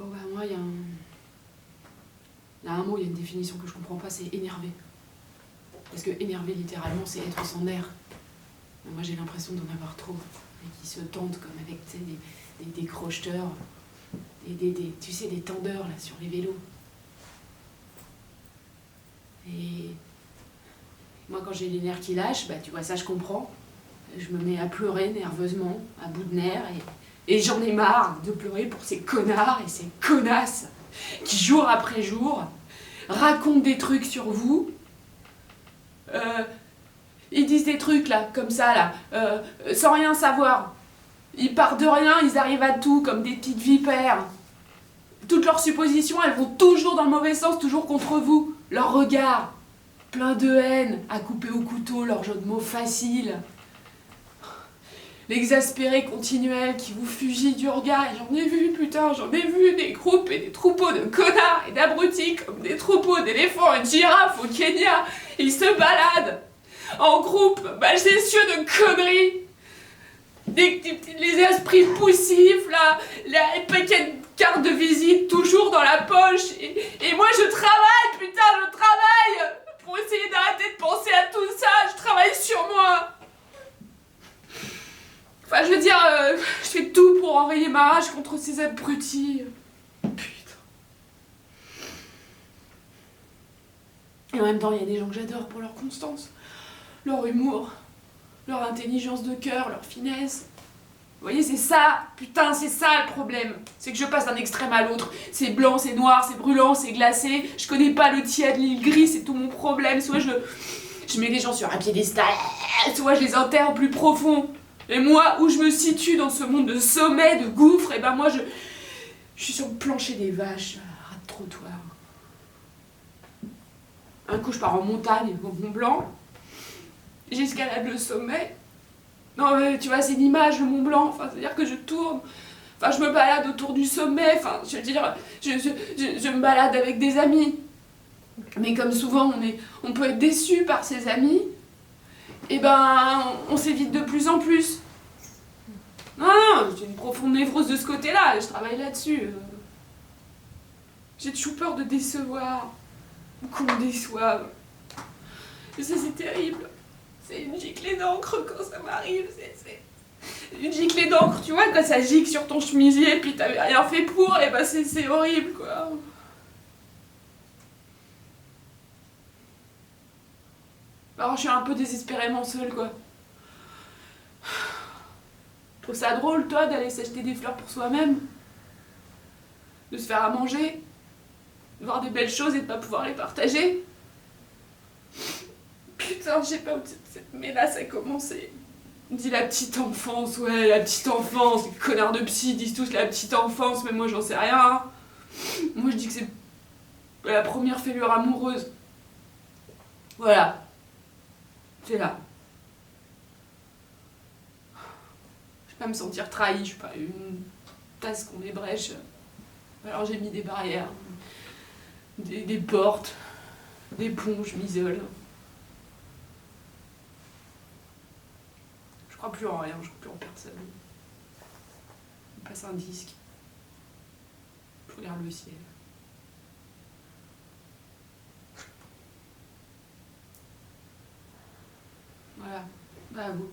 Bon bah moi il y a un mot, il y a une définition que je comprends pas, c'est énervé. Parce que énervé littéralement c'est être sans nerfs. Mais moi j'ai l'impression d'en avoir trop. Et qui se tendent comme avec des crocheteurs, tu sais, des tendeurs là sur les vélos. Et moi quand j'ai les nerfs qui lâchent, bah tu vois ça je comprends. Je me mets à pleurer nerveusement, à bout de nerfs, et j'en ai marre de pleurer pour ces connards et ces connasses qui, jour après jour, racontent des trucs sur vous. Ils disent des trucs là, comme ça là, sans rien savoir. Ils partent de rien, ils arrivent à tout, comme des petites vipères. Toutes leurs suppositions, elles vont toujours dans le mauvais sens, toujours contre vous. Leurs regards, plein de haine, à couper au couteau, leurs jeux de mots faciles. L'exaspéré continuel qui vous fugit du regard, et j'en ai vu, putain, j'en ai vu des groupes et des troupeaux de connards et d'abrutis comme des troupeaux d'éléphants et de girafes au Kenya. Ils se baladent en groupe, majestueux de conneries. Les esprits poussifs, là, les paquets de cartes de visite toujours dans la poche. Et moi je travaille, putain, je travaille pour essayer d'arrêter de penser à tout ça, je travaille sur moi. Enfin, je veux dire, je fais tout pour enrayer ma rage contre ces abrutis. Putain. Et en même temps, il y a des gens que j'adore pour leur constance, leur humour, leur intelligence de cœur, leur finesse. Vous voyez, c'est ça, putain, c'est ça le problème. C'est que je passe d'un extrême à l'autre. C'est blanc, c'est noir, c'est brûlant, c'est glacé. Je connais pas le tiède, l'île gris, c'est tout mon problème. Soit je mets les gens sur un piédestal, soit je les enterre au plus profond. Et moi, où je me situe dans ce monde de sommet, de gouffre, et ben moi, je suis sur le plancher des vaches, ras de trottoir. Un coup, je pars en montagne, au Mont Blanc. J'escalade le sommet. Non, mais tu vois, c'est une image, le Mont Blanc. Enfin, c'est-à-dire que je tourne. Enfin, je me balade autour du sommet. Enfin, je veux dire, je me balade avec des amis. Mais comme souvent, on peut être déçu par ses amis. Et ben, on s'évite de plus en plus. Non, j'ai une profonde névrose de ce côté-là, je travaille là-dessus. J'ai toujours peur de décevoir, ou qu'on me déçoive. Et ça, c'est terrible. C'est une giclée d'encre quand ça m'arrive. C'est une giclée d'encre, tu vois, quand ça gicle sur ton chemisier, puis t'avais rien fait pour, et ben c'est horrible, quoi. Alors je suis un peu désespérément seule, quoi. Je trouve ça drôle, toi, d'aller s'acheter des fleurs pour soi-même, de se faire à manger, de voir des belles choses et de pas pouvoir les partager. Putain, je sais pas où cette mélasse a commencé. On dit la petite enfance, ouais, la petite enfance, les connards de psy disent tous la petite enfance, mais moi j'en sais rien. Moi je dis que c'est la première fêlure amoureuse. Voilà. C'est là. Je vais pas me sentir trahie, je suis pas une tasse qu'on ébrèche. Alors j'ai mis des barrières, des portes, des ponts, je m'isole. Je crois plus en rien, je crois plus en personne. Je passe un disque. Je regarde le ciel. Voilà, bah à vous.